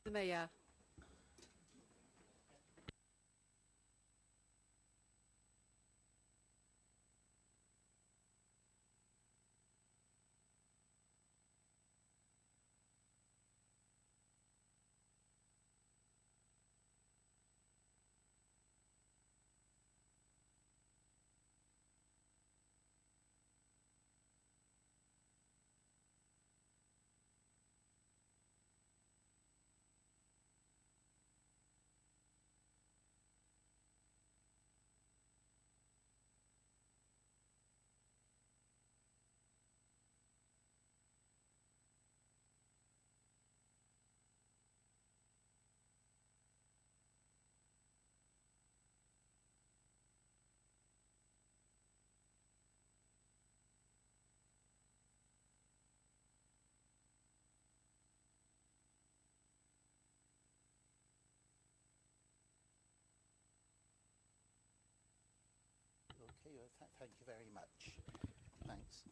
The Mayor. Okay, well, thank you very much. Thanks.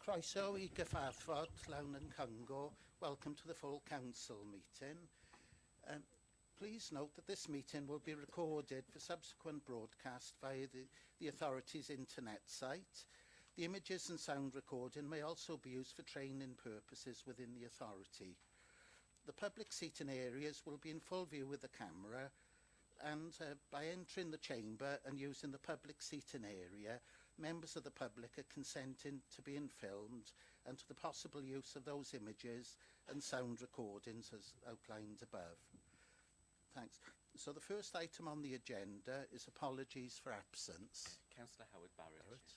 Croeso I gyfarfod Llawn yn Congo. Welcome to the full council meeting. Please note that this meeting will be recorded for subsequent broadcast via the authority's internet site. The images and sound recording may also be used for training purposes within the authority. The public seating areas will be in full view with the camera, and by entering the chamber and using the public seating area, members of the public are consenting to being filmed and to the possible use of those images and sound recordings as outlined above. Thanks. So the first item on the agenda is apologies for absence. Councillor Howard Barrett.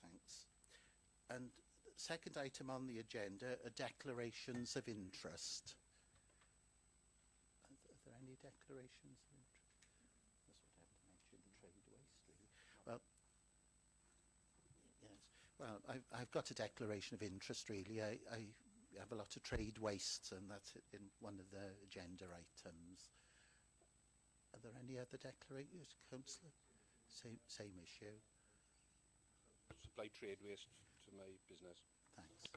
Thanks. And the second item on the agenda are declarations of interest. Are there any declarations of interest? That's what I have to mention, trade waste, really. Well, yes. Well, I've got a declaration of interest, really. I have a lot of trade waste, and that's in one of the agenda items. Are there any other declarations, Councillor? Same issue. Supply trade waste to my business. Thanks.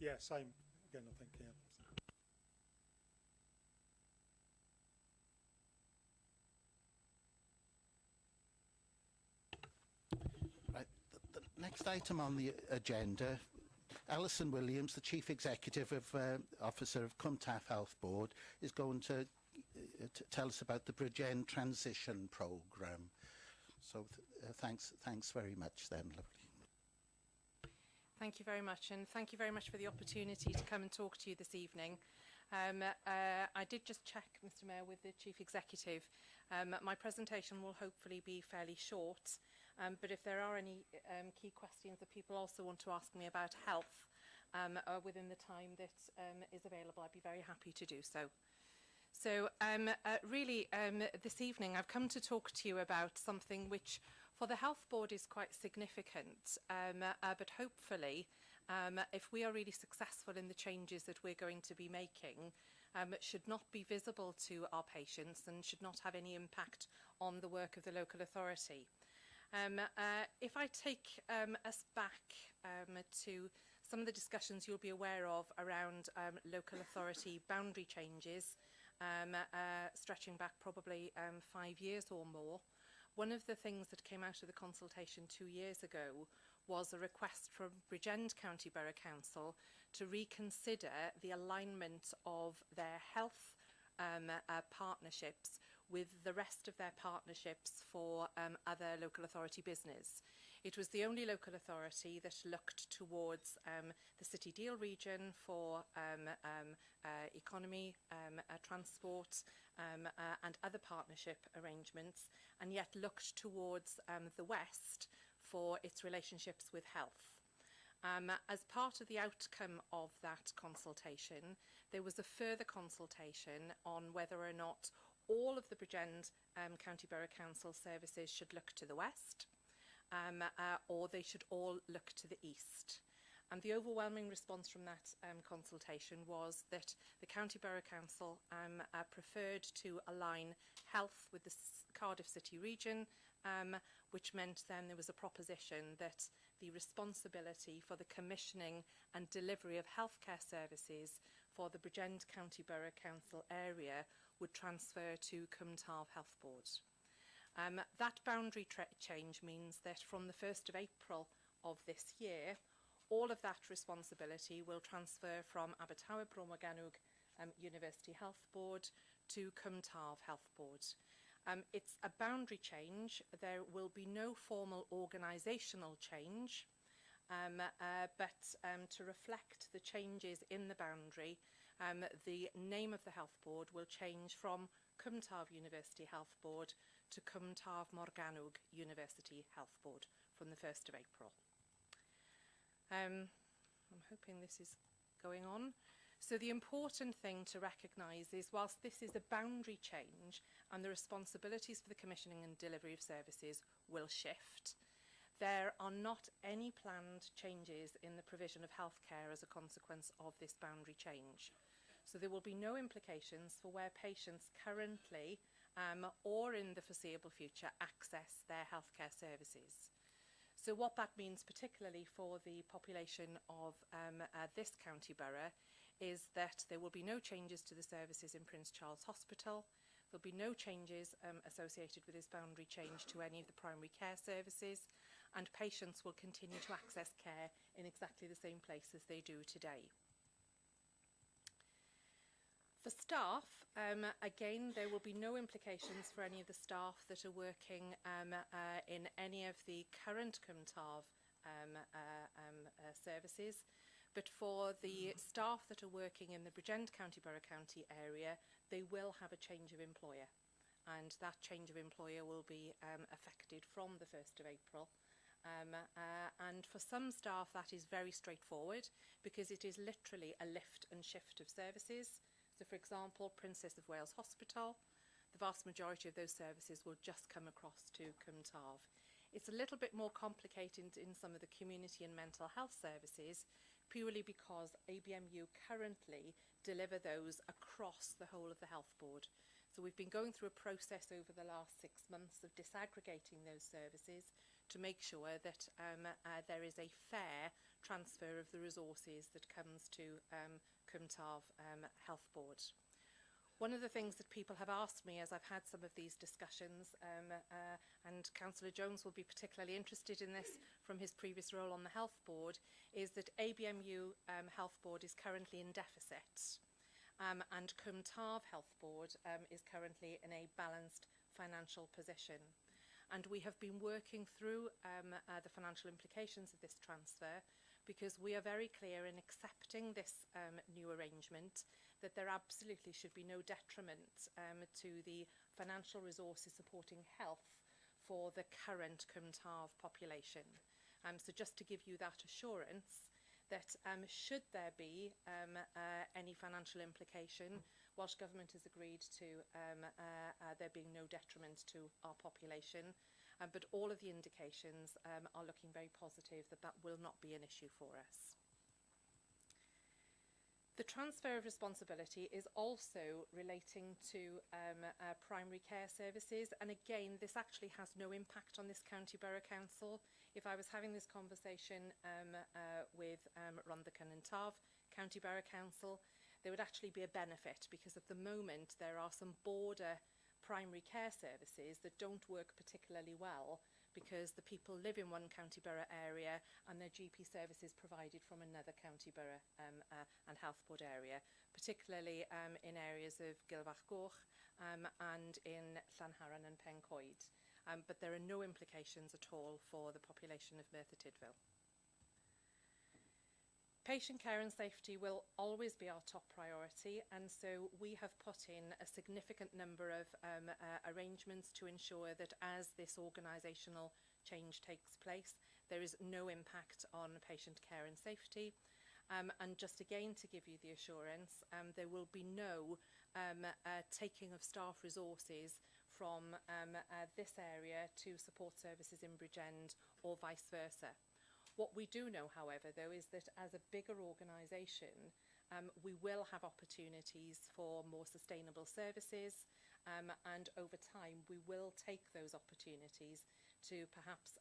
Yeah, same. Again, I think, yeah. Right, the next item on the agenda, Alison Williams, the Chief Executive Officer of Cwmtaf Health Board, is going to tell us about the Bridgend Transition Programme. So thanks very much then, lovely. Thank you very much, and thank you very much for the opportunity to come and talk to you this evening. I did just check, Mr Mayor, with the Chief Executive. My presentation will hopefully be fairly short, but if there are any key questions that people also want to ask me about health within the time that is available, I'd be very happy to do so. So really, this evening I've come to talk to you about something which for the Health Board is quite significant, but hopefully if we are really successful in the changes that we're going to be making, it should not be visible to our patients and should not have any impact on the work of the local authority. If I take us back to some of the discussions you'll be aware of around local authority boundary changes, stretching back probably 5 years or more, one of the things that came out of the consultation 2 years ago was a request from Bridgend County Borough Council to reconsider the alignment of their health partnerships with the rest of their partnerships for other local authority business. It was the only local authority that looked towards the City Deal region for economy, transport and other partnership arrangements, and yet looked towards the West for its relationships with health. As part of the outcome of that consultation, there was a further consultation on whether or not all of the Bridgend County Borough Council services should look to the west, or they should all look to the east. And the overwhelming response from that consultation was that the County Borough Council preferred to align health with the Cardiff City region, which meant then there was a proposition that the responsibility for the commissioning and delivery of healthcare services for the Bridgend County Borough Council area would transfer to Cwmtaf Health Board. That boundary change means that from the 1st of April of this year, all of that responsibility will transfer from Abertawe Bro Morgannwg University Health Board to Cwmtaf Health Board. It's a boundary change. There will be no formal organisational change, but to reflect the changes in the boundary, the name of the health board will change from Cwmtaf University Health Board to Cwmtaf Morgannwg University Health Board from the 1st of April. I'm hoping this is going on. So the important thing to recognise is, whilst this is a boundary change and the responsibilities for the commissioning and delivery of services will shift, there are not any planned changes in the provision of healthcare as a consequence of this boundary change. So there will be no implications for where patients currently or in the foreseeable future access their healthcare services. So what that means, particularly for the population of this county borough, is that there will be no changes to the services in Prince Charles Hospital. There'll be no changes associated with this boundary change to any of the primary care services, and patients will continue to access care in exactly the same place as they do today. For staff, again, there will be no implications for any of the staff that are working in any of the current Cwmtaf services. But for the staff that are working in the Bridgend County Borough County area, they will have a change of employer. And that change of employer will be affected from the 1st of April. And for some staff, that is very straightforward because it is literally a lift and shift of services. So, for example, Princess of Wales Hospital, the vast majority of those services will just come across to Cwmtaf. It's a little bit more complicated in some of the community and mental health services, purely because ABMU currently deliver those across the whole of the health board. So we've been going through a process over the last 6 months of disaggregating those services to make sure that there is a fair transfer of the resources that comes to Cwmtaf Health Board. One of the things that people have asked me as I've had some of these discussions, and Councillor Jones will be particularly interested in this from his previous role on the Health Board, is that ABMU Health Board is currently in deficit, and Cwmtaf Health Board is currently in a balanced financial position. And we have been working through the financial implications of this transfer, because we are very clear in accepting this new arrangement that there absolutely should be no detriment to the financial resources supporting health for the current Cwmtaf population. So just to give you that assurance that should there be any financial implication, Welsh Government has agreed to there being no detriment to our population, but all of the indications are looking very positive that that will not be an issue for us. The transfer of responsibility is also relating to primary care services, and again, this actually has no impact on this County Borough Council. If I was having this conversation with Rhondda and Taf County Borough Council, there would actually be a benefit, because at the moment there are some border primary care services that don't work particularly well, because the people live in one county borough area and their GP service is provided from another county borough and health board area, particularly in areas of Gilbach Goch and in Llanharan and Pencoed. But there are no implications at all for the population of Merthyr Tydfil. Patient care and safety will always be our top priority, and so we have put in a significant number of arrangements to ensure that as this organisational change takes place, there is no impact on patient care and safety. And just again to give you the assurance, there will be no taking of staff resources from this area to support services in Bridgend or vice versa. What we do know, however, though, is that as a bigger organisation, we will have opportunities for more sustainable services, and over time we will take those opportunities to perhaps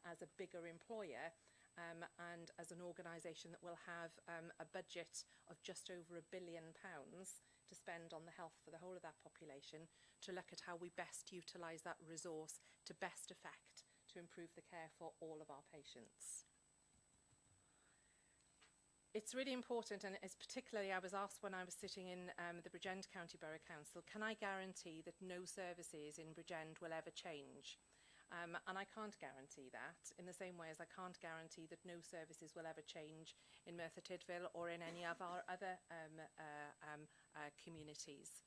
as a bigger employer and as an organisation that will have a budget of just over £1 billion to spend on the health for the whole of that population, to look at how we best utilise that resource to best effect to improve the care for all of our patients. It's really important, and it's particularly, I was asked when I was sitting in the Bridgend County Borough Council, can I guarantee that no services in Bridgend will ever change? And I can't guarantee that, in the same way as I can't guarantee that no services will ever change in Merthyr Tydfil or in any of our other communities.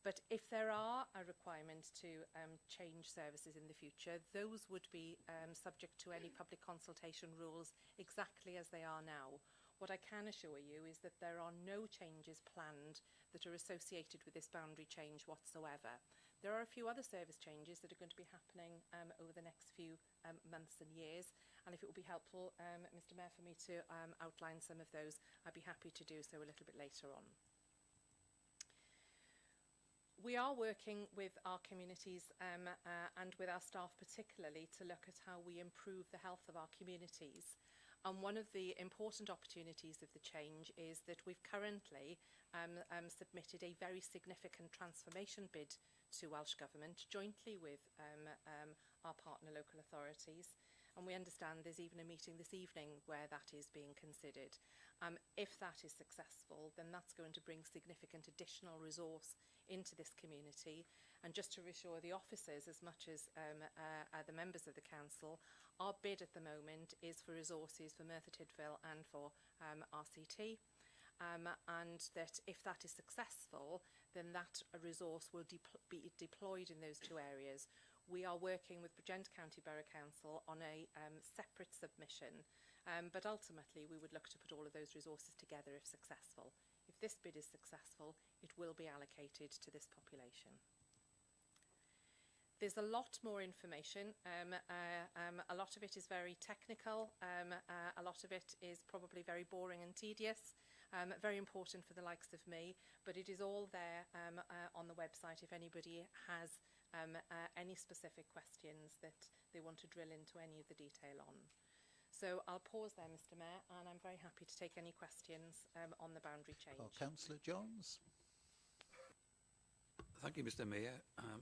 But if there are a requirement to change services in the future, those would be subject to any public consultation rules exactly as they are now. What I can assure you is that there are no changes planned that are associated with this boundary change whatsoever. There are a few other service changes that are going to be happening over the next few months and years, and if it would be helpful, Mr. Mayor, for me to outline some of those, I'd be happy to do so a little bit later on. We are working with our communities and with our staff particularly to look at how we improve the health of our communities. And one of the important opportunities of the change is that we've currently submitted a very significant transformation bid to Welsh Government jointly with our partner local authorities. And we understand there's even a meeting this evening where that is being considered. If that is successful, then that's going to bring significant additional resource into this community. And just to reassure the officers as much as the members of the council, our bid at the moment is for resources for Merthyr Tydfil and for RCT. And that if that is successful, then that resource will be deployed in those two areas. We are working with Bridgend County Borough Council on a separate submission, but ultimately we would look to put all of those resources together if successful. If this bid is successful, it will be allocated to this population. There's a lot more information. A lot of it is very technical. A lot of it is probably very boring and tedious. Very important for the likes of me, but it is all there on the website if anybody has any specific questions that they want to drill into any of the detail on. So I'll pause there, Mr. Mayor, and I'm very happy to take any questions on the boundary change. Councillor Jones. Thank you, Mr. Mayor,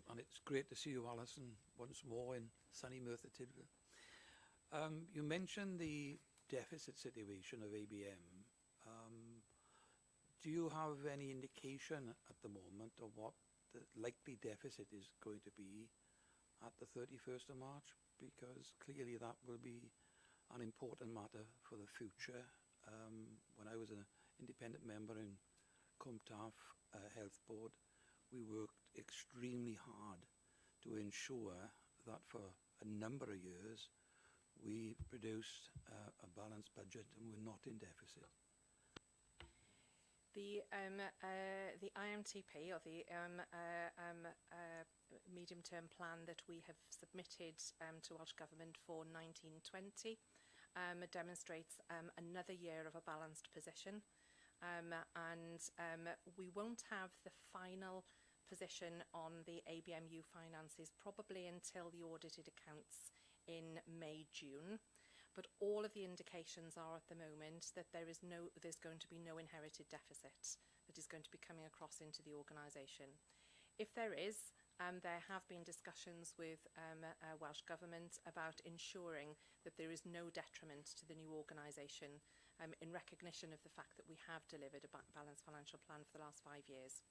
and it's great to see you, Alison, once more in sunny Merthyr Tydfil. You mentioned the deficit situation of ABM. Do you have any indication at the moment of what the likely deficit is going to be at the 31st of March? Because clearly that will be an important matter for the future. When I was an independent member in Cwmtaf Health Board, we worked extremely hard to ensure that for a number of years we produced a balanced budget and we're not in deficit. The IMTP, or the medium-term plan that we have submitted to Welsh Government for 1920 demonstrates another year of a balanced position, and we won't have the final position on the ABMU finances probably until the audited accounts in May, June. But all of the indications are at the moment that there's going to be no inherited deficit that is going to be coming across into the organisation. If there is, there have been discussions with Welsh Government about ensuring that there is no detriment to the new organisation in recognition of the fact that we have delivered a balanced financial plan for the last 5 years.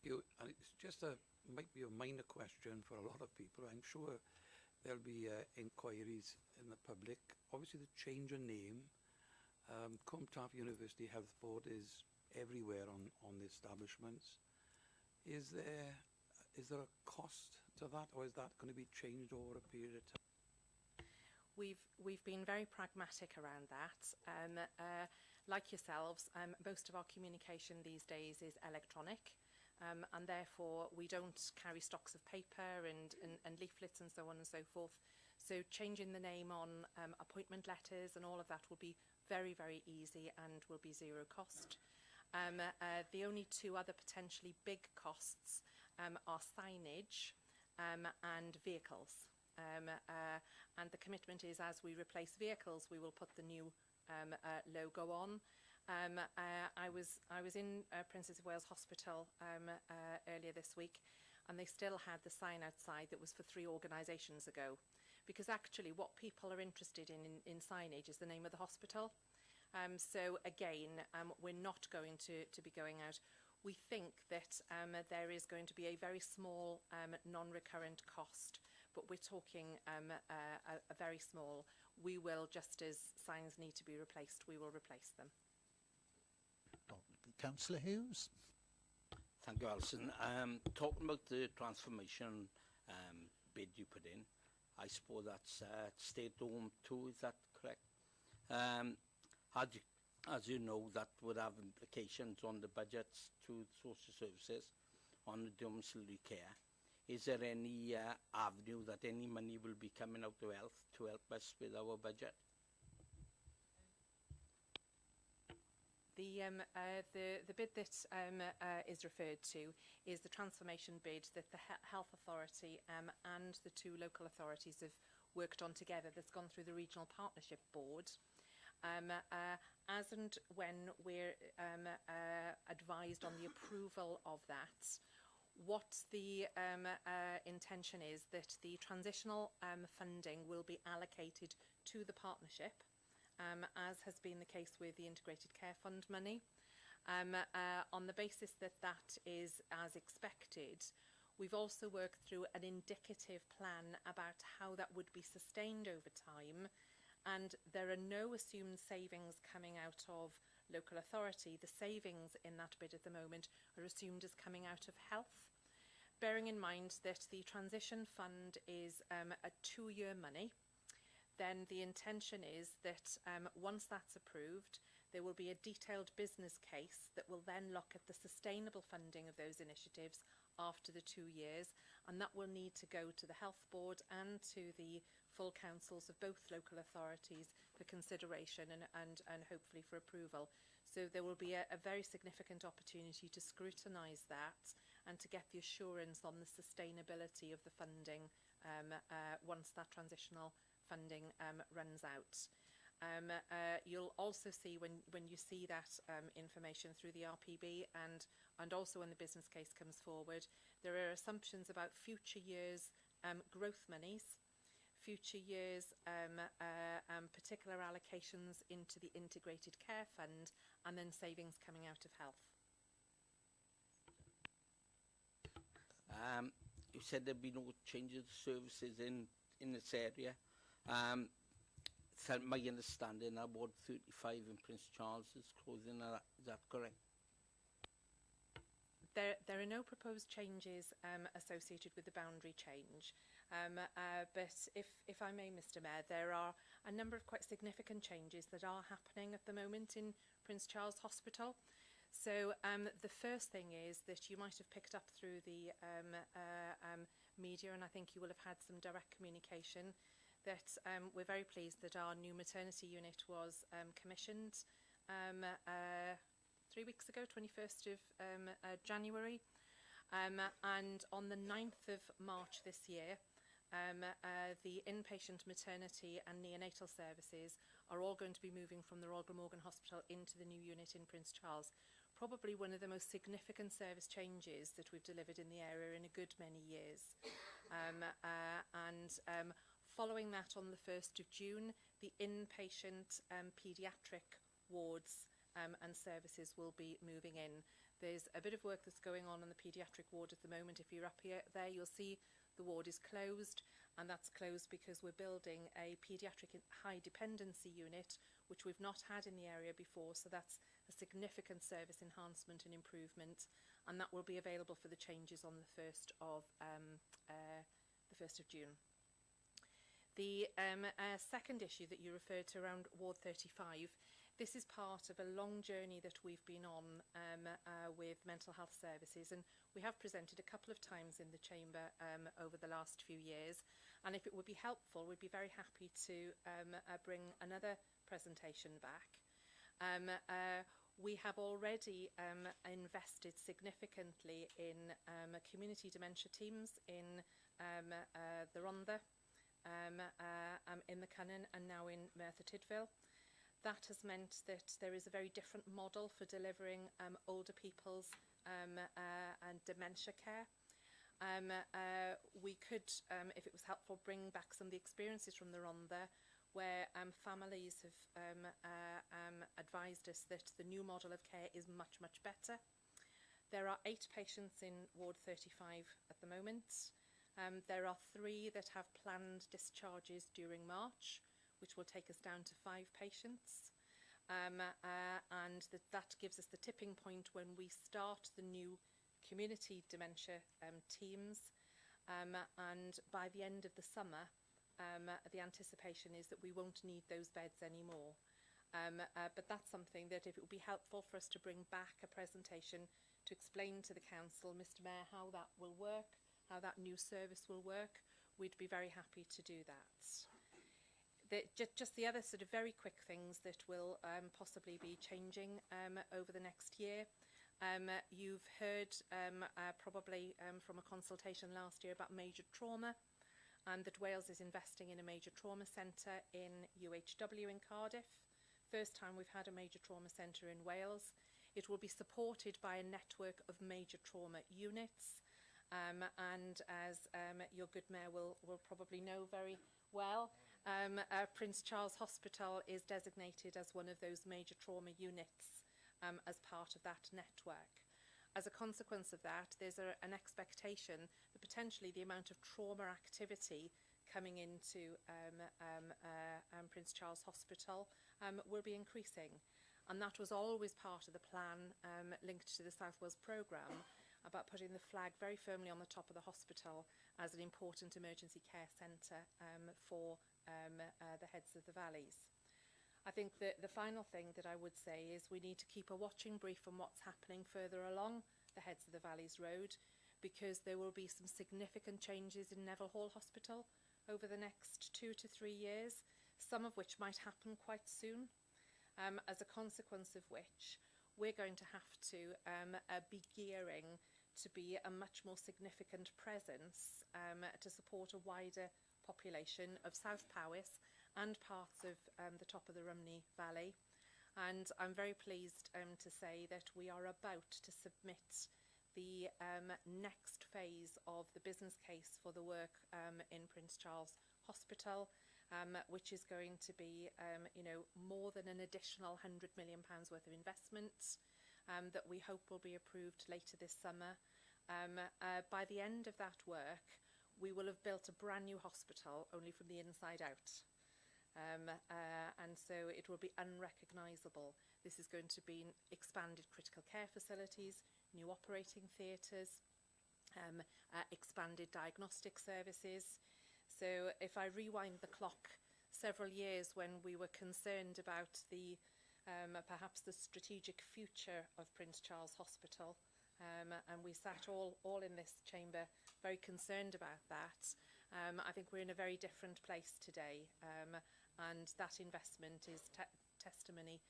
And it's just might be a minor question for a lot of people. I'm sure there'll be inquiries in the public. Obviously the change in name, Cwmtaf University Health Board is everywhere on the establishments. Is there a cost to that, or is that going to be changed over a period of time? We've been very pragmatic around that. Like yourselves, most of our communication these days is electronic. And therefore we don't carry stocks of paper and leaflets and so on and so forth. So changing the name on appointment letters and all of that will be very, very easy and will be zero cost. The only two other potentially big costs are signage and vehicles. and the commitment is, as we replace vehicles, we will put the new logo on. I was in Princess of Wales Hospital earlier this week, and they still had the sign outside that was for 3 organisations ago, because actually what people are interested in signage is the name of the hospital. So again, we're not going to be going out. We think that there is going to be a very small non-recurrent cost, but we're talking a very small. We will, just as signs need to be replaced, we will replace them. Councillor Hughes. Thank you, Alison. Talking about the transformation bid you put in, I suppose that's state-owned too, is that correct? As you know, that would have implications on the budgets to social services, on the domiciliary care. Is there any avenue that any money will be coming out of health to help us with our budget? The bid that is referred to is the transformation bid that the Health Authority and the 2 local authorities have worked on together, that's gone through the Regional Partnership Board. As and when we're advised on the approval of that, what the intention is that the transitional funding will be allocated to the partnership, as has been the case with the Integrated Care Fund money. On the basis that that is as expected, we've also worked through an indicative plan about how that would be sustained over time, and there are no assumed savings coming out of local authority. The savings in that bid at the moment are assumed as coming out of health, bearing in mind that the transition fund is a 2-year money. Then the intention is that once that's approved, there will be a detailed business case that will then look at the sustainable funding of those initiatives after the 2 years, and that will need to go to the Health Board and to the full councils of both local authorities for consideration and hopefully for approval. So there will be a very significant opportunity to scrutinise that and to get the assurance on the sustainability of the funding once that transitional funding runs out. You'll also see when you see that information through the RPB and also when the business case comes forward, there are assumptions about future years growth monies, future years particular allocations into the Integrated Care Fund, and then savings coming out of health. You said there'd be no changes to services in this area. My understanding that Ward 35 in Prince Charles is closing. Is that correct? There are no proposed changes associated with the boundary change, but if I may, Mr Mayor, there are a number of quite significant changes that are happening at the moment in Prince Charles Hospital. So the first thing is that you might have picked up through the media, and I think you will have had some direct communication, that we're very pleased that our new maternity unit was commissioned 3 weeks ago, 21st of January, and on the 9th of March this year, the inpatient maternity and neonatal services are all going to be moving from the Royal Glamorgan Hospital into the new unit in Prince Charles. Probably one of the most significant service changes that we've delivered in the area in a good many years. Following that, on the 1st of June, the inpatient paediatric wards and services will be moving in. There's a bit of work that's going on the paediatric ward at the moment. If you're up there, you'll see the ward is closed, and that's closed because we're building a paediatric high dependency unit, which we've not had in the area before. So that's a significant service enhancement and improvement, and that will be available for the changes on the 1st of June. The second issue that you referred to around Ward 35, this is part of a long journey that we've been on with mental health services, and we have presented a couple of times in the Chamber over the last few years, and if it would be helpful, we'd be very happy to bring another presentation back. We have already invested significantly in community dementia teams in the Rhondda in the Cynnon and now in Merthyr Tydfil. That has meant that there is a very different model for delivering older people's and dementia care. We could, if it was helpful, bring back some of the experiences from the Rhondda, where families have advised us that the new model of care is much, much better. There are 8 patients in Ward 35 at the moment. There are 3 that have planned discharges during March, which will take us down to 5 patients. And that gives us the tipping point when we start the new community dementia teams. And by the end of the summer, the anticipation is that we won't need those beds anymore. But that's something that, if it would be helpful for us to bring back a presentation to explain to the council, Mr. Mayor, how that will work, how that new service will work, we'd be very happy to do that. Just the other sort of very quick things that will possibly be changing over the next year. You've heard probably from a consultation last year about major trauma, and that Wales is investing in a major trauma centre in UHW in Cardiff. First time we've had a major trauma centre in Wales. It will be supported by a network of major trauma units. And as your good mayor will probably know very well, Prince Charles Hospital is designated as one of those major trauma units as part of that network. As a consequence of that, there's an expectation that potentially the amount of trauma activity coming into Prince Charles Hospital will be increasing. And that was always part of the plan linked to the South Wales programme, about putting the flag very firmly on the top of the hospital as an important emergency care centre for the heads of the valleys. I think that the final thing that I would say is we need to keep a watching brief on what's happening further along the Heads of the Valleys road, because there will be some significant changes in Neville Hall Hospital over the next 2 to 3 years, some of which might happen quite soon, as a consequence of which we're going to have to be gearing to be a much more significant presence to support a wider population of South Powys and parts of the top of the Rhymney Valley. And I'm very pleased to say that we are about to submit the next phase of the business case for the work in Prince Charles Hospital, which is going to be more than an additional £100 million worth of investment that we hope will be approved later this summer. By the end of that work, we will have built a brand new hospital, only from the inside out. And so it will be unrecognisable. This is going to be expanded critical care facilities, new operating theatres, expanded diagnostic services. So if I rewind the clock several years, when we were concerned about the perhaps the strategic future of Prince Charles Hospital, and we sat all in this chamber very concerned about that, I think we're in a very different place today, and that investment is testimony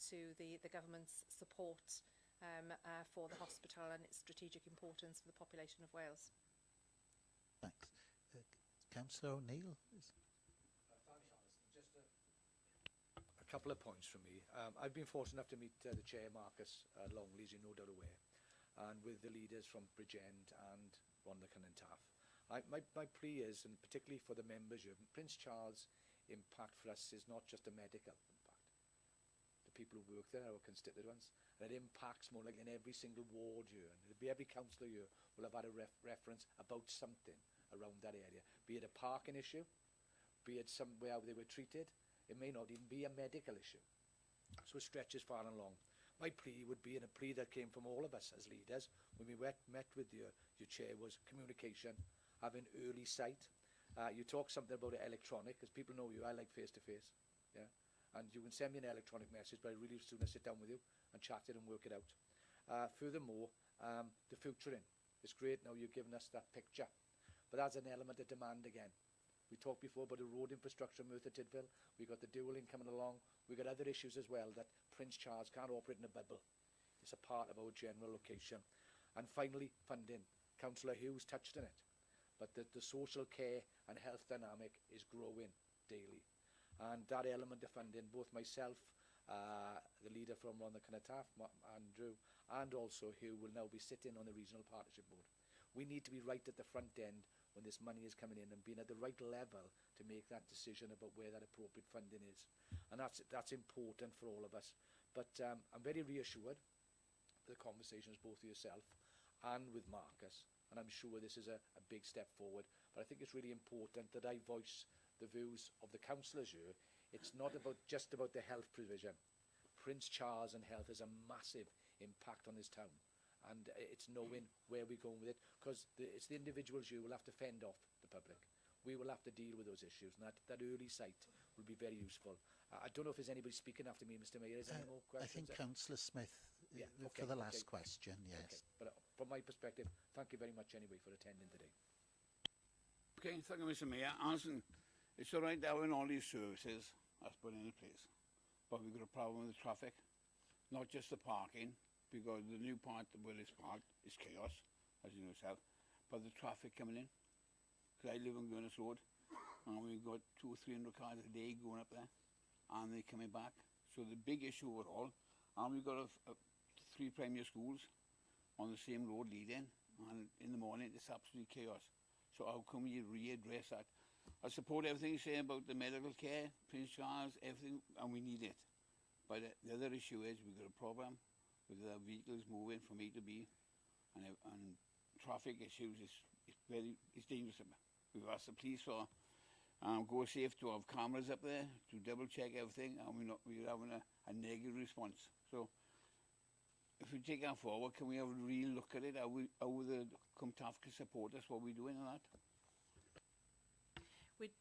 to the government's support for the hospital and its strategic importance for the population of Wales. Thanks. Councillor O'Neill. Thanks, Alison. Just a couple of points from me. I've been fortunate enough to meet the Chair, Marcus Longley, as you're no doubt aware, and with the leaders from Bridgend and Rhondda Cynon Taff. My plea is, and particularly for the members here, Prince Charles' impact for us is not just a medical impact. The people who work there are our constituents, and it impacts more like in every single ward here. And it'll be every councillor here will have had a reference about something around that area, be it a parking issue, be it somewhere they were treated. It may not even be a medical issue. So it stretches far and long. My plea would be, and a plea that came from all of us as leaders when we met with your chair, was communication, having early sight. You talk something about it electronic, because people know you. I like face-to-face, yeah. And you can send me an electronic message, but I really soon sit down with you and chat it and work it out. Furthermore, the futuring. It's great now you've given us that picture, but that's an element of demand again. We talked before about the road infrastructure in Merthyr Tydfil. We've got the dualling coming along. We've got other issues as well that Prince Charles can't operate in a bubble. It's a part of our general location. And finally, funding. Councillor Hughes touched on it. but the social care and health dynamic is growing daily. And that element of funding, both myself, the leader from Ron the Cynataff, Andrew, and also who will now be sitting on the Regional Partnership Board. We need to be right at the front end when this money is coming in and being at the right level to make that decision about where that appropriate funding is. And that's important for all of us. But I'm very reassured the conversations both with yourself and with Marcus, and I'm sure this is a big step forward. But I think it's really important that I voice the views of the councillors here. It's not just about the health provision. Prince Charles and health has a massive impact on this town, and it's knowing where we're going with it, because it's the individuals who will have to fend off the public. We will have to deal with those issues, and that early sight will be very useful. I don't know if there's anybody speaking after me, Mr Mayor. Is there any more questions? I think Councillor Smith Yeah, for the last question, yes. Okay. But from my perspective, thank you very much anyway for attending today. Okay, thank you, Mr Mayor. Alison, it's all right having all these services that's put in place, but we've got a problem with the traffic, not just the parking, because the new part where it's parked is chaos, as you know yourself, but the traffic coming in. Because I live on Gurness Road, and we've got 200 or 300 cars a day going up there, and they're coming back. So the big issue overall, and we've got 3 primary schools on the same road leading, and in the morning it's absolute chaos. So how can we readdress that? I support everything you say about the medical care, Prince Charles, everything, and we need it. But the other issue is we've got a problem with the vehicles moving from A to B, and traffic issues is dangerous. We've asked the police for Go Safe to have cameras up there to double check everything, and we're having a negative response. So if we take that forward, can we have a real look at it? How the Cymtaff can support us, what we're doing on that?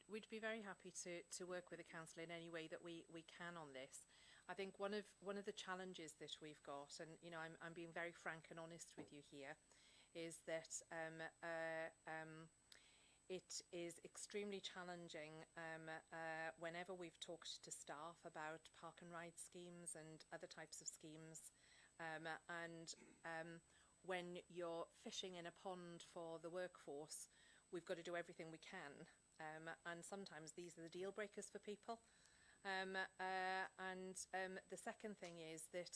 We'd be very happy to work with the council in any way that we can on this. I think one of the challenges that we've got, and you know, I'm being very frank and honest with you here, is that it is extremely challenging whenever we've talked to staff about park and ride schemes and other types of schemes, when you're fishing in a pond for the workforce, we've got to do everything we can, and sometimes these are the deal breakers for people. The second thing is that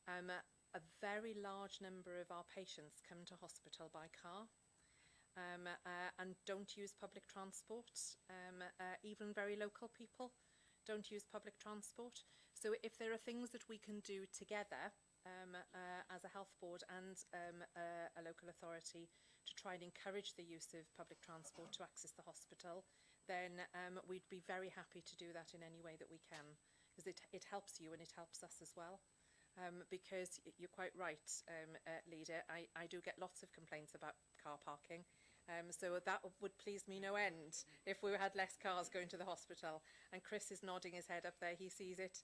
a very large number of our patients come to hospital by car and don't use public transport. Even very local people don't use public transport. So if there are things that we can do together as a health board and a local authority to try and encourage the use of public transport to access the hospital, then we'd be very happy to do that in any way that we can, because it helps you and it helps us as well. Because you're quite right, Leader, I do get lots of complaints about car parking, so that would please me no end if we had less cars going to the hospital. And Chris is nodding his head up there, he sees it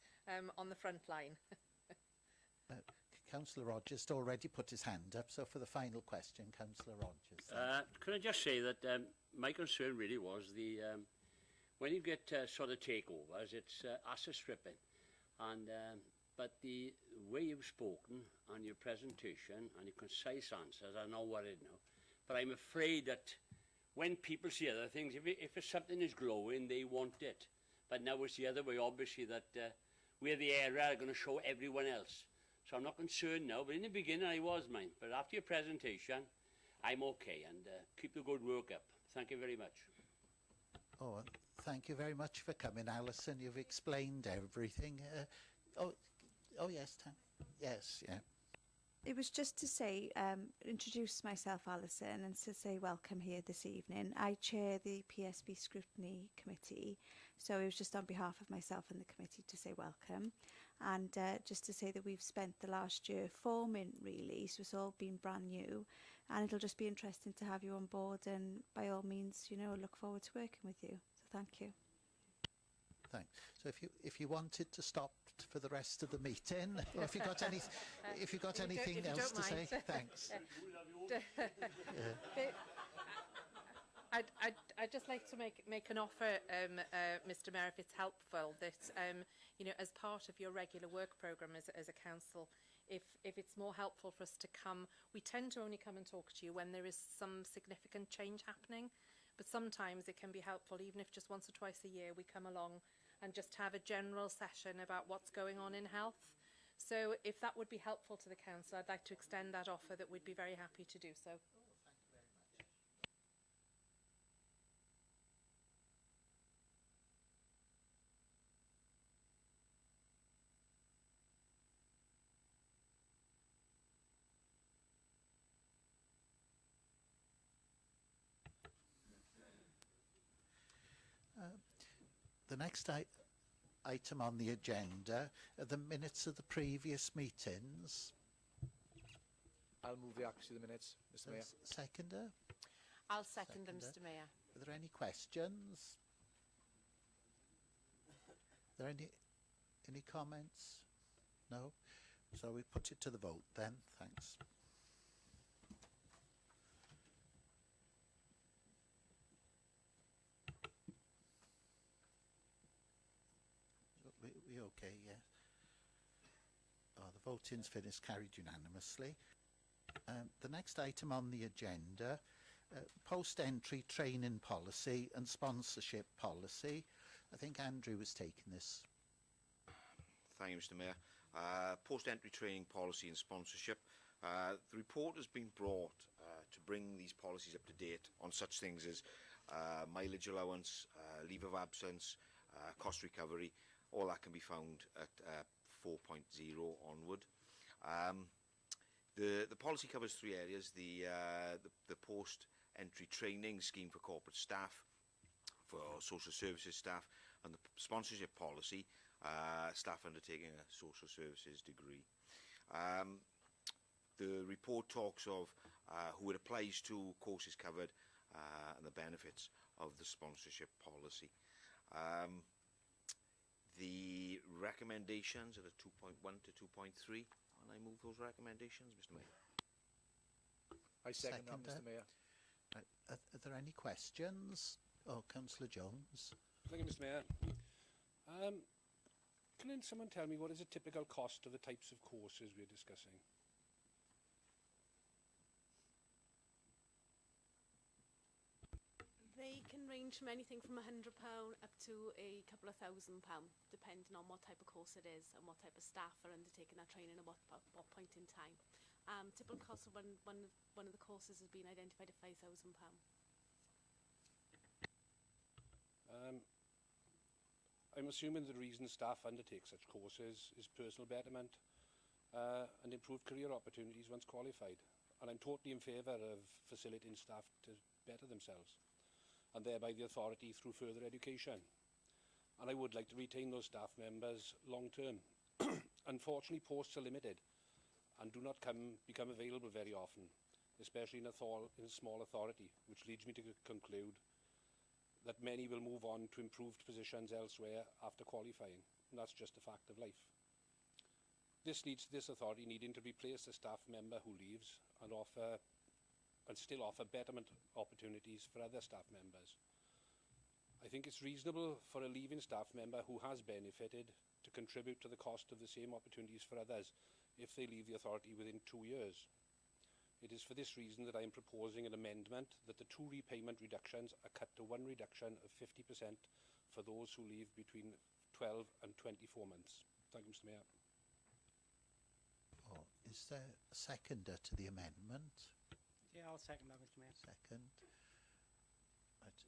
on the front line. Councillor Rogers already put his hand up, so for the final question, Councillor Rogers. Can I just say that my concern really was when you get sort of takeovers, it's asset stripping, and but the way you've spoken and your presentation and your concise answers, I'm not worried now. But I'm afraid that when people see other things, if something is glowing, they want it. But now it's the other way, obviously, that we're the area are going to show everyone else. So I'm not concerned now, but in the beginning I was, mine. But after your presentation, I'm okay, and keep the good work up. Thank you very much. Oh, thank you very much for coming, Alison. You've explained everything. Oh yes, yes, yeah. It was just to say, introduce myself, Alison, and to say welcome here this evening. I chair the PSB Scrutiny Committee, so it was just on behalf of myself and the committee to say welcome. And just to say that we've spent the last year forming, really, so it's all been brand new. And it'll just be interesting to have you on board, and by all means, you know, look forward to working with you. So thank you. Thanks. So if you wanted to stop for the rest of the meeting, or if you got anything else to say, thanks. I'd just like to make an offer, Mr. Mayor, if it's helpful, that you know, as part of your regular work programme as a council, if it's more helpful for us to come, we tend to only come and talk to you when there is some significant change happening. But sometimes it can be helpful, even if just once or twice a year we come along and just have a general session about what's going on in health. So if that would be helpful to the council, I'd like to extend that offer, that we'd be very happy to do so. The next item on the agenda are the minutes of the previous meetings. I'll move the action to the minutes, Mr Mayor. Seconder? I'll second them, Seconder. Mr Mayor. Are there any questions? Are there any comments? No? So we put it to the vote then. Thanks. We okay, yeah. Oh, the voting's finished, carried unanimously. The next item on the agenda, post-entry training policy and sponsorship policy. I think Andrew was taking this. Thank you, Mr Mayor. Post-entry training policy and sponsorship. The report has been brought to bring these policies up to date on such things as mileage allowance, leave of absence, cost recovery. All that can be found at 4.0 onward. The policy covers three areas: the post-entry training scheme for corporate staff, for social services staff, and the sponsorship policy, staff undertaking a social services degree. The report talks of who it applies to, courses covered, and the benefits of the sponsorship policy. The recommendations are at 2.1 to 2.3, and I move those recommendations, Mr Mayor. I second that, Mr Mayor. Right. Are there any questions? Oh, Councillor Jones. Thank you, Mr Mayor. Can someone tell me what is a typical cost of the types of courses we're discussing? They can range from anything from £100 up to a couple of £1,000, depending on what type of course it is and what type of staff are undertaking that training at what point in time. Typical cost of one of the courses has been identified at £5,000. I'm assuming the reason staff undertake such courses is personal betterment and improved career opportunities once qualified. And I'm totally in favour of facilitating staff to better themselves, and thereby the authority through further education. And I would like to retain those staff members long term. Unfortunately, posts are limited and do not become available very often, especially in a small authority, which leads me to conclude that many will move on to improved positions elsewhere after qualifying, and that's just a fact of life. This leads to this authority needing to replace the staff member who leaves and still offer betterment opportunities for other staff members. I think it's reasonable for a leaving staff member who has benefited to contribute to the cost of the same opportunities for others if they leave the authority within 2 years. It is for this reason that I am proposing an amendment that the 2 repayment reductions are cut to 1 reduction of 50% for those who leave between 12 and 24 months. Thank you, Mr Mayor. Oh, is there a seconder to the amendment? Yeah, I'll second that, Mr Mayor. Second. Right.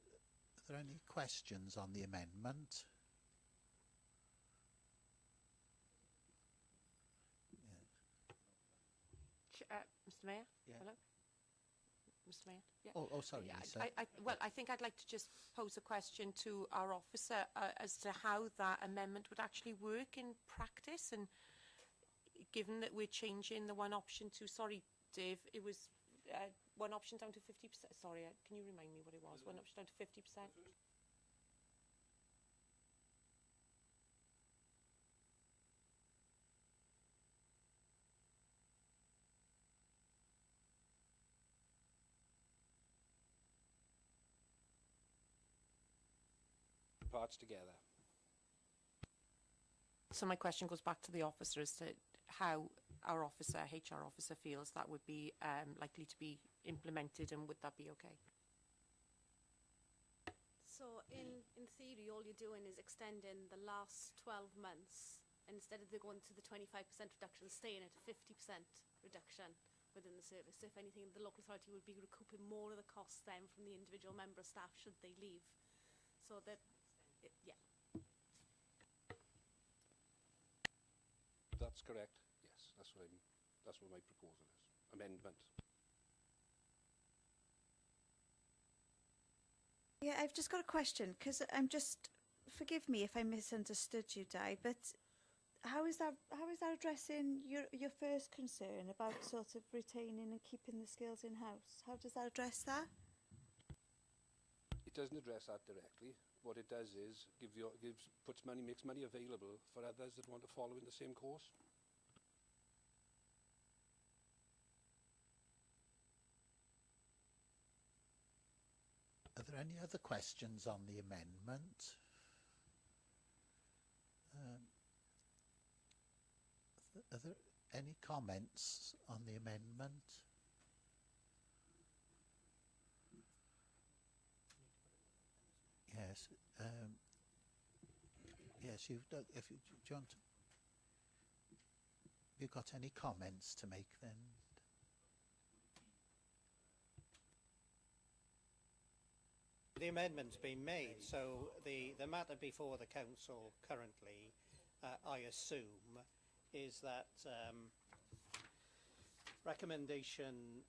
Are there any questions on the amendment? Mr Mayor? Yeah. Hello? Mr Mayor? Yeah. Oh, sorry, Yeah, Lisa. well, I think I'd like to just pose a question to our officer as to how that amendment would actually work in practice, and given that we're changing the one option to, sorry, Dave, it was one option down to 50%. Sorry, can you remind me what it was? One option down to 50%? Parts together. So my question goes back to the officer as to how our officer, HR officer, feels that would be likely to be implemented, and would that be okay? So in theory, all you're doing is extending the last 12 months. Instead of going to the 25% reduction, staying at a 50% reduction within the service. If anything, the local authority would be recouping more of the costs then from the individual member of staff should they leave. So that, yeah. That's correct. Yes, that's what my proposal is. Amendment. Yeah, I've just got a question, because I'm just, forgive me if I misunderstood you, Di, but how is that addressing your first concern about sort of retaining and keeping the skills in-house? How does that address that? It doesn't address that directly. What it does is makes money available for others that want to follow in the same course. Are there any other questions on the amendment? Are there any comments on the amendment? Yes. Yes. Do you want? Have you got any comments to make then? The amendment's been made, so the matter before the council currently, I assume, is that recommendations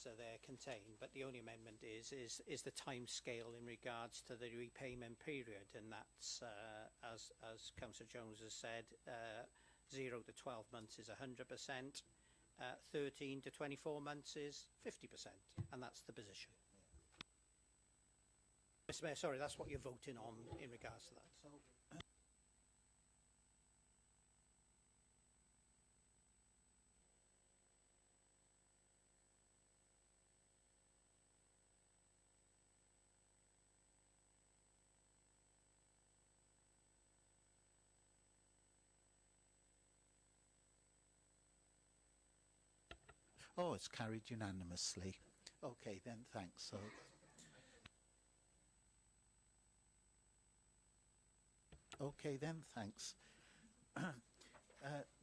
are there contained, but the only amendment is the time scale in regards to the repayment period, and that's as Councillor Jones has said, 0 to 12 months is 100%, 13 to 24 months is 50%, and that's the position. Mr. Mayor, sorry, that's what you're voting on in regards to that. Oh, it's carried unanimously. Okay, then, thanks. So, okay, then, thanks.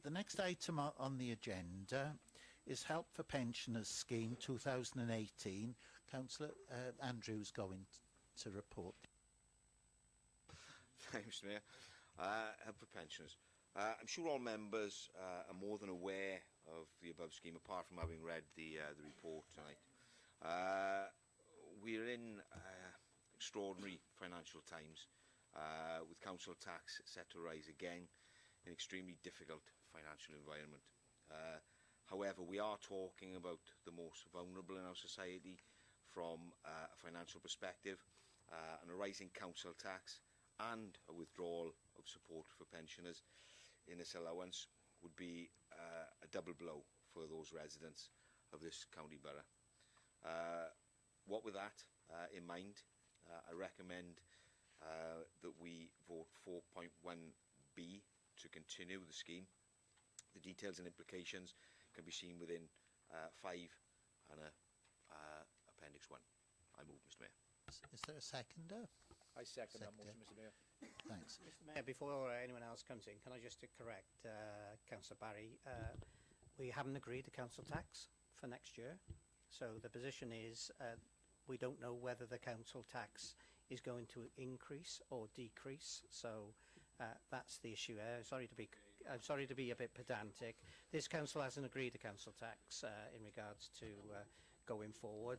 The next item on the agenda is Help for Pensioners Scheme 2018. Councillor Andrews going to report. Thanks, Mayor. Help for Pensioners. I'm sure all members are more than aware of the above scheme, apart from having read the report tonight. We're in extraordinary financial times, with council tax set to rise again in an extremely difficult financial environment. However, we are talking about the most vulnerable in our society from a financial perspective, and a rising council tax and a withdrawal of support for pensioners in this allowance would be a double blow for those residents of this county borough. What with that in mind, I recommend that we vote 4.1b to continue the scheme. The details and implications can be seen within 5 and Appendix 1. I move, Mr. Mayor. Is there a seconder? I second that motion, Mr. Mayor. Thanks. Mr. Mayor, before anyone else comes in, can I just correct Councillor Barry? We haven't agreed the council tax for next year. So the position is we don't know whether the council tax is going to increase or decrease. So that's the issue there. I'm sorry to be a bit pedantic. This council hasn't agreed the council tax in regards to going forward.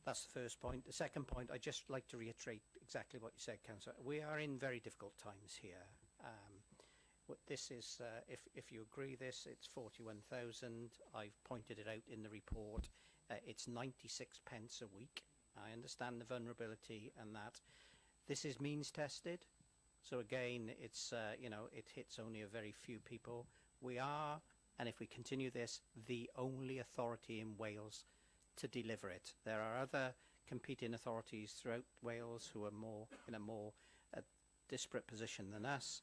That's the first point. The second point, I'd just like to reiterate exactly what you said, Councillor. We are in very difficult times here. What this is, if you agree this, it's 41,000. I've pointed it out in the report. It's 96 pence a week. I understand the vulnerability and that. This is means tested. So again, it's, you know, it hits only a very few people. We are, and if we continue this, the only authority in Wales to deliver it. There are other competing authorities throughout Wales who are more in a more disparate position than us.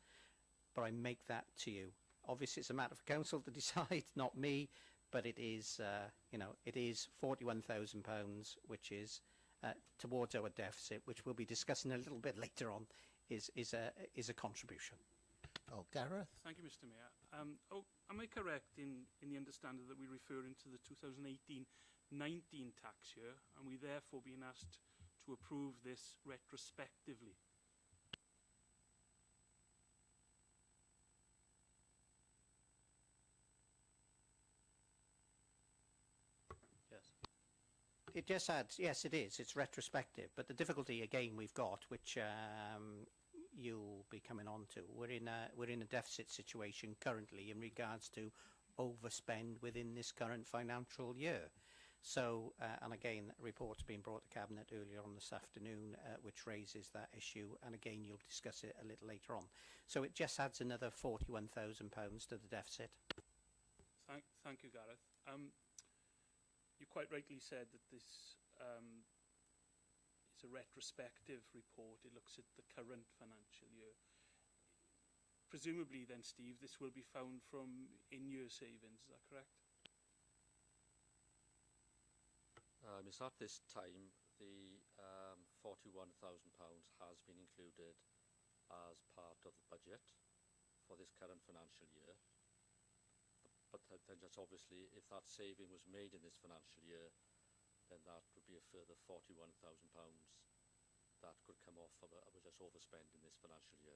but I make that to you. Obviously, it's a matter for council to decide, not me, but it is, you know, it is £41,000, which is towards our deficit, which we'll be discussing a little bit later on, is a contribution. Oh, Gareth? Thank you, Mr. Mayor. Am I correct in the understanding that we're referring to the 2018-19 tax year, and we therefore being asked to approve this retrospectively? It just adds, yes, it is. It's retrospective. But the difficulty, again, we've got, which you'll be coming on to, we're in a deficit situation currently in regards to overspend within this current financial year. So, and again, a report's been brought to Cabinet earlier on this afternoon, which raises that issue. And again, you'll discuss it a little later on. So it just adds another £41,000 to the deficit. Thank you, Gareth. You quite rightly said that this is a retrospective report. It looks at the current financial year. Presumably then, Steve, this will be found from in-year savings, is that correct? It's at this time, the £41,000 has been included as part of the budget for this current financial year. But then that's obviously, if that saving was made in this financial year, then that would be a further £41,000 that could come off of just overspend in this financial year.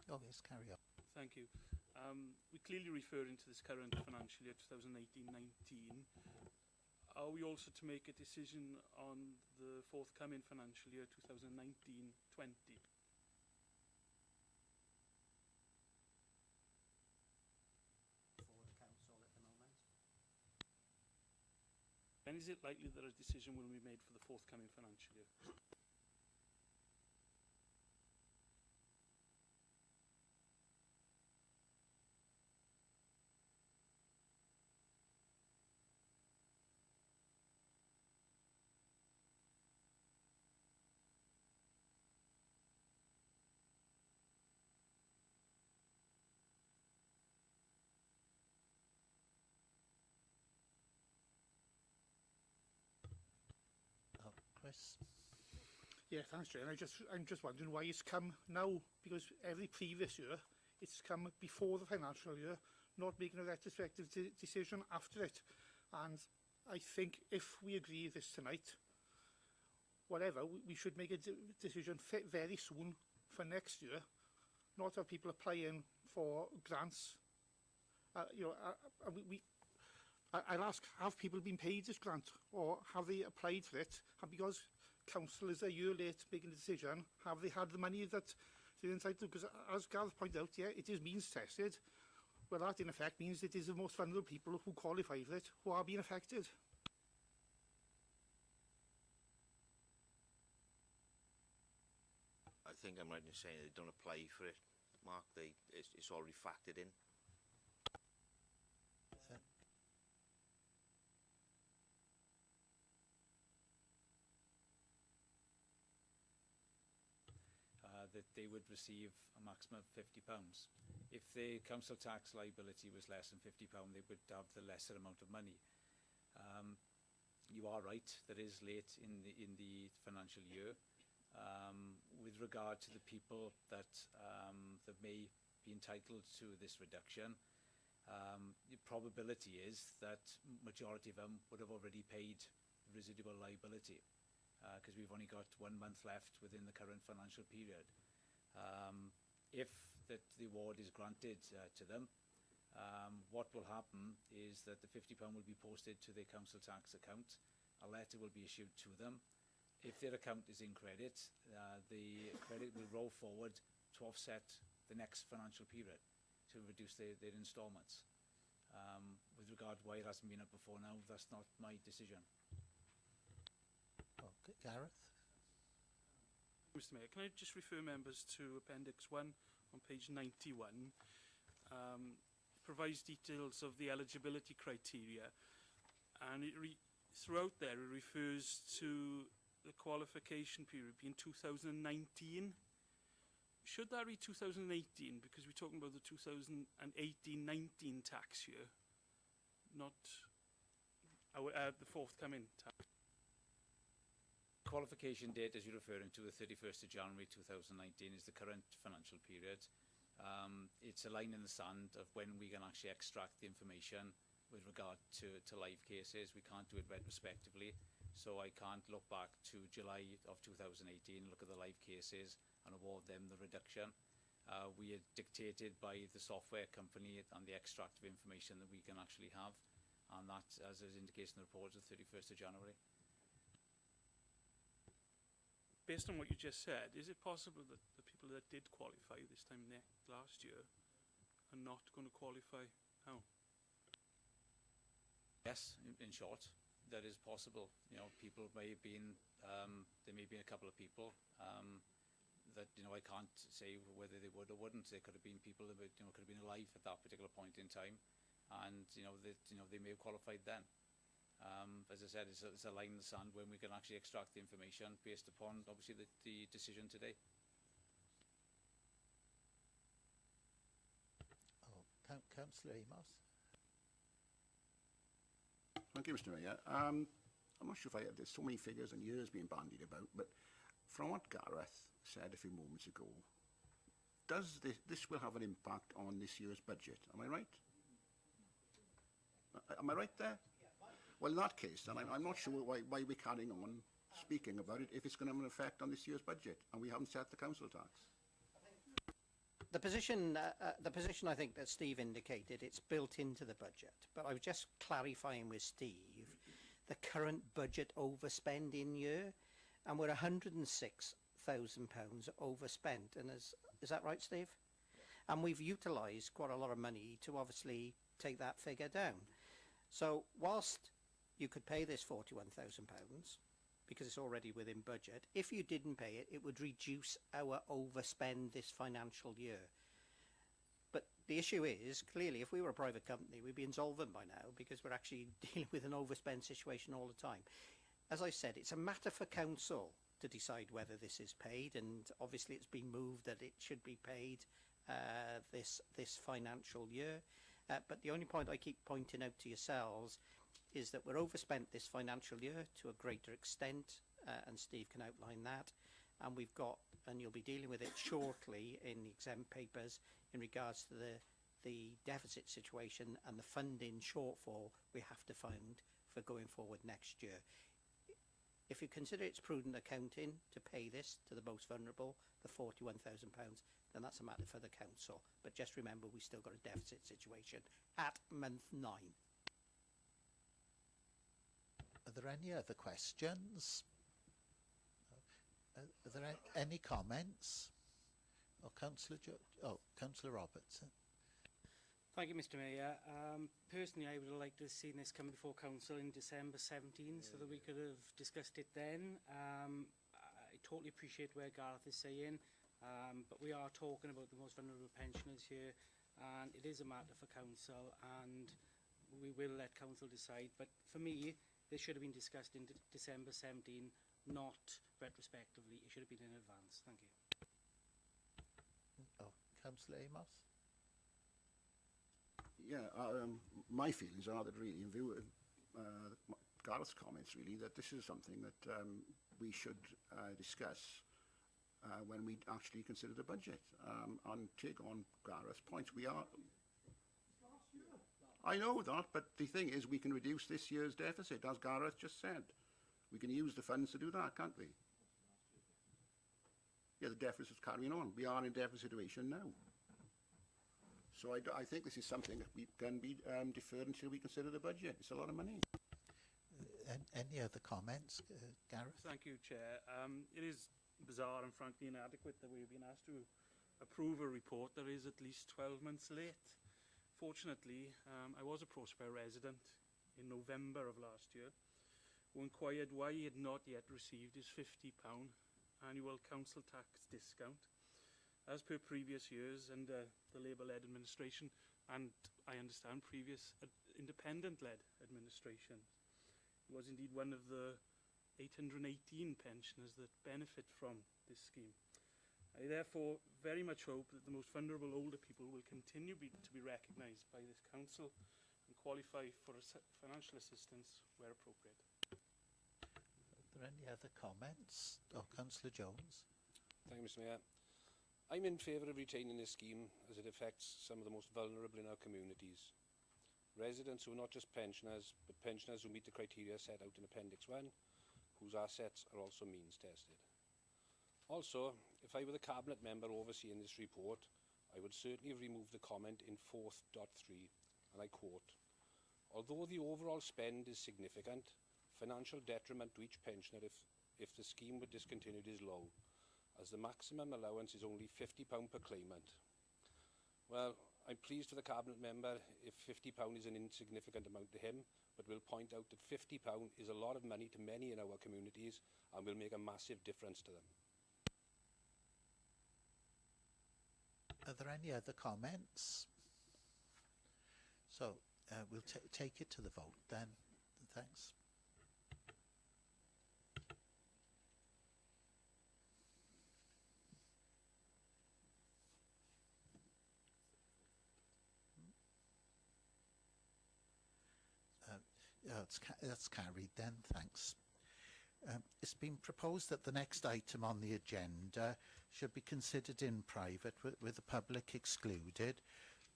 Oh, yes, carry on. Thank you. We're clearly referring to this current financial year, 2018-19. Are we also to make a decision on the forthcoming financial year, 2019-20? When is it likely that a decision will be made for the forthcoming financial year? Chris? Yeah, thanks, Jane. I'm just wondering why it's come now, because every previous year it's come before the financial year, not making a retrospective decision after it. And I think if we agree this tonight, whatever, we should make a decision very soon for next year, not have people applying for grants. You know, I'll ask, have people been paid this grant, or have they applied for it? And because council is a year late making a decision, have they had the money that they're entitled to? Because as Gareth pointed out, yeah, it is means tested. Well, that in effect means it is the most vulnerable people who qualify for it who are being affected. I think I'm right in saying they don't apply for it, Mark. It's already factored in. That they would receive a maximum of £50. If the council tax liability was less than £50, they would have the lesser amount of money. You are right, that is late in the financial year. With regard to the people that may be entitled to this reduction, the probability is that majority of them would have already paid the residual liability, because we've only got 1 month left within the current financial period. If the award is granted to them, what will happen is that the £50 will be posted to their council tax account. A letter will be issued to them. If their account is in credit, the credit will roll forward to offset the next financial period to reduce their instalments. With regard to why it hasn't been up before now, that's not my decision. Okay, Gareth? Mr. Mayor, can I just refer members to Appendix 1 on page 91? Provides details of the eligibility criteria, and throughout there it refers to the qualification period being 2019. should that read 2018? Because we're talking about the 2018-19 tax year, not the forthcoming tax. Qualification date, as you're referring to, the 31st of January 2019, is the current financial period. It's a line in the sand of when we can actually extract the information with regard to live cases. We can't do it retrospectively, so I can't look back to July of 2018, look at the live cases and award them the reduction. We are dictated by the software company and the extract of information that we can actually have, and that, as is indicated in the report, is the 31st of January. Based on what you just said, is it possible that the people that did qualify this time last year are not going to qualify now? Yes, in short, that is possible. You know, people may have been, there may have been a couple of people that, you know, I can't say whether they would or wouldn't. There could have been people that, you know, could have been alive at that particular point in time, and you know, they may have qualified then. As I said, it's a line in the sand when we can actually extract the information based upon, obviously, the decision today. Councillor Amos. Thank you, Mr. Mayor. I'm not sure if there's so many figures and years being bandied about, but from what Gareth said a few moments ago, does this will have an impact on this year's budget? Am I right? Am I right there? Well, in that case, then I'm not sure why we're carrying on speaking about it if it's going to have an effect on this year's budget and we haven't set the council tax. The position I think that Steve indicated, it's built into the budget. But I was just clarifying with Steve the current budget overspend in year, and we're £106,000 overspent. And is that right, Steve? And we've utilised quite a lot of money to obviously take that figure down. So whilst you could pay this £41,000 because it's already within budget, if you didn't pay it, it would reduce our overspend this financial year. But the issue is, clearly, if we were a private company, we'd be insolvent by now because we're actually dealing with an overspend situation all the time. As I said, it's a matter for council to decide whether this is paid, and obviously it's been moved that it should be paid this financial year. But the only point I keep pointing out to yourselves is that we're overspent this financial year to a greater extent, and Steve can outline that. And we've got, and you'll be dealing with it shortly in the exempt papers in regards to the deficit situation and the funding shortfall we have to fund for going forward next year. If you consider it's prudent accounting to pay this to the most vulnerable, the £41,000, then that's a matter for the council. But just remember, we've still got a deficit situation at month 9. Are there any other questions? Are there any comments? Or Councillor Robertson. Thank you, Mr. Mayor. Personally, I would have liked to have seen this come before Council in December 17 so that we could have discussed it then. I totally appreciate where Gareth is saying, but we are talking about the most vulnerable pensioners here, and it is a matter for Council, and we will let Council decide. But for me, this should have been discussed in December 17, not retrospectively. It should have been in advance. Thank you. Councillor Amos. Yeah, my feelings are that really, in view of Gareth's comments, really, that this is something that we should discuss when we actually consider the budget and take on Gareth's points. We are... I know that, but the thing is we can reduce this year's deficit, as Gareth just said. We can use the funds to do that, can't we? Yeah, the deficit's carrying on. We are in a deficit situation now. So I think this is something that we can be deferred until we consider the budget. It's a lot of money. Any other comments, Gareth? Thank you, Chair. It is bizarre and frankly inadequate that we've been asked to approve a report that is at least 12 months late. Fortunately, I was approached by a resident in November of last year who inquired why he had not yet received his £50 annual council tax discount. As per previous years under the Labour-led administration, and I understand previous independent-led administration, he was indeed one of the 818 pensioners that benefit from this scheme. I therefore very much hope that the most vulnerable older people will continue to be recognised by this council and qualify for financial assistance where appropriate. Are there any other comments? Oh, Councillor Jones. Thank you, Mr Mayor. I'm in favour of retaining this scheme as it affects some of the most vulnerable in our communities. Residents who are not just pensioners, but pensioners who meet the criteria set out in Appendix 1, whose assets are also means tested. Also, if I were the Cabinet member overseeing this report, I would certainly have removed the comment in 4.3, and I quote, "Although the overall spend is significant, financial detriment to each pensioner if the scheme were discontinued is low, as the maximum allowance is only £50 per claimant." Well, I'm pleased for the Cabinet member if £50 is an insignificant amount to him, but will point out that £50 is a lot of money to many in our communities and will make a massive difference to them. Are there any other comments? So we'll take it to the vote then. Thanks. That's carried then, thanks. It's been proposed that the next item on the agenda should be considered in private with the public excluded.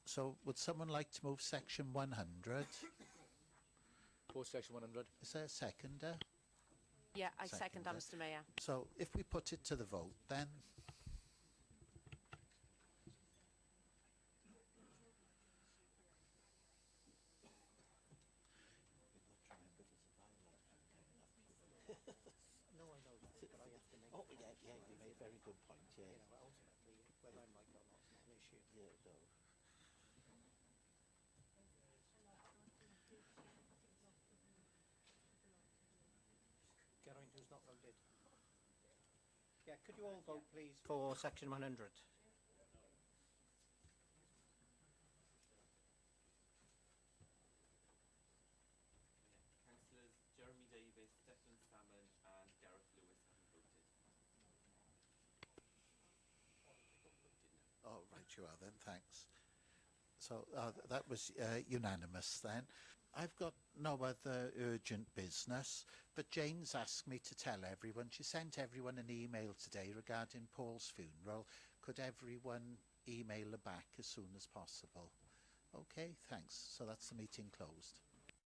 So would someone like to move section 100? Post section 100. Is there a seconder? Yeah, I second that, Seconder. Mr Mayor. So if we put it to the vote then. No, I know that, but I have to make... Oh, yeah, you made a very good point, yeah. You know, ultimately, whether I'm like or not, it's not an issue. Yeah, no. Geraint, who's not voted? Yeah, could you all vote, please, for section 100? Councillors Jeremy Davis, Declan Salmon and Gareth Lewis haven't voted. Oh, right, you are then, thanks. So that was unanimous then. I've got no other urgent business, but Jane's asked me to tell everyone, she sent everyone an email today regarding Paul's funeral. Could everyone email her back as soon as possible? Okay, thanks. So that's the meeting closed.